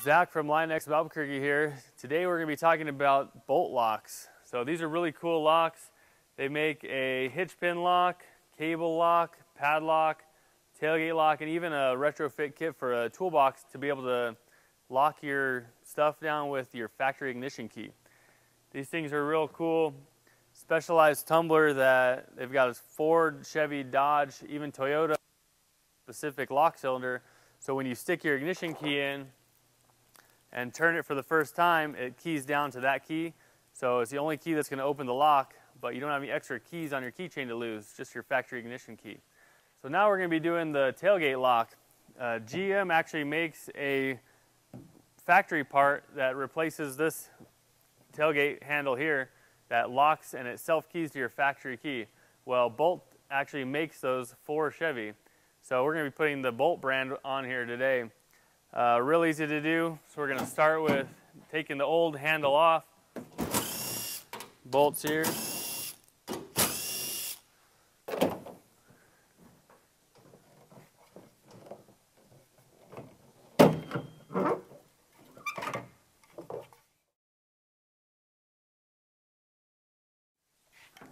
Zach from Line-X of Albuquerque here. Today we're going to be talking about bolt locks. So these are really cool locks. They make a hitch pin lock, cable lock, padlock, tailgate lock, and even a retrofit kit for a toolbox to be able to lock your stuff down with your factory ignition key. These things are real cool. Specialized tumbler that they've got a Ford, Chevy, Dodge, even Toyota specific lock cylinder. So when you stick your ignition key in and turn it for the first time, it keys down to that key. So it's the only key that's going to open the lock, but you don't have any extra keys on your keychain to lose, just your factory ignition key. So now we're going to be doing the tailgate lock. GM actually makes a factory part that replaces this tailgate handle here that locks and it self-keys to your factory key. Well, Bolt actually makes those for Chevy. So we're going to be putting the Bolt brand on here today. Real easy to do. So we're going to start with taking the old handle off. Bolts here.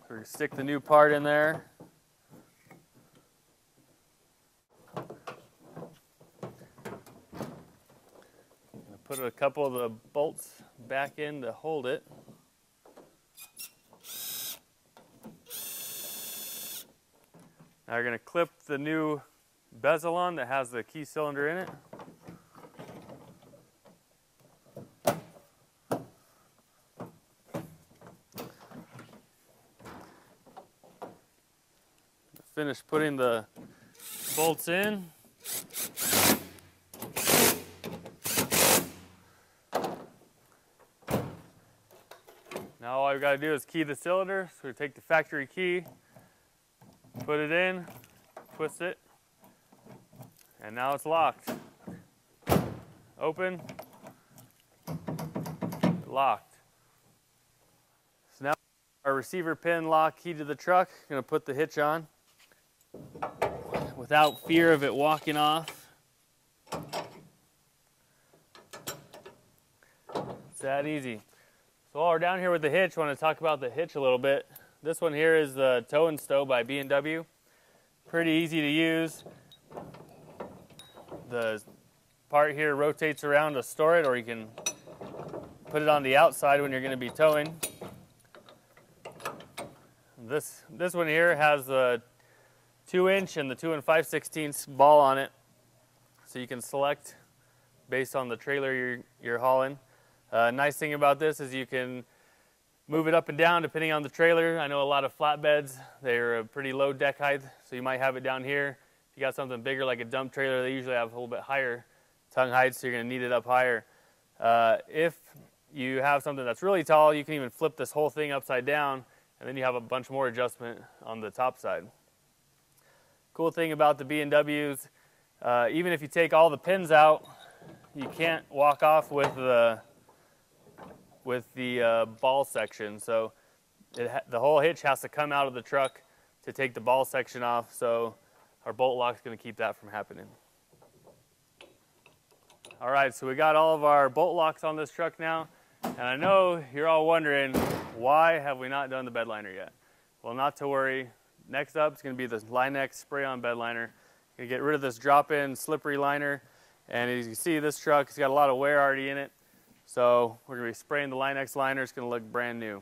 We're going to stick the new part in there. Put a couple of the bolts back in to hold it. Now we're going to clip the new bezel on that has the key cylinder in it. Finish putting the bolts in. Now all we've got to do is key the cylinder. So we take the factory key, put it in, twist it, and now it's locked. Open, locked. So now our receiver pin lock key to the truck. Going to put the hitch on without fear of it walking off. It's that easy. So while we're down here with the hitch, I want to talk about the hitch a little bit. This one here is the Tow and Stow by B&W. Pretty easy to use. The part here rotates around to store it, or you can put it on the outside when you're going to be towing. This one here has the 2-inch and the 2 5/16 ball on it, so you can select based on the trailer you're hauling. Nice thing about this is you can move it up and down depending on the trailer. I know a lot of flatbeds, they're a pretty low deck height, so you might have it down here. If you got something bigger like a dump trailer, they usually have a little bit higher tongue height, so you're going to need it up higher. If you have something that's really tall, you can even flip this whole thing upside down, and then you have a bunch more adjustment on the top side. Cool thing about the B&Ws, even if you take all the pins out, you can't walk off with the ball section. So the whole hitch has to come out of the truck to take the ball section off. So our bolt lock is going to keep that from happening. All right, so we got all of our bolt locks on this truck now. And I know you're all wondering, why have we not done the bed liner yet? Well, not to worry. Next up is going to be the Line-X spray-on bed liner. Going to get rid of this drop-in slippery liner. And as you can see, this truck has got a lot of wear already in it. So we're going to be spraying the Line-X liner. It's going to look brand new.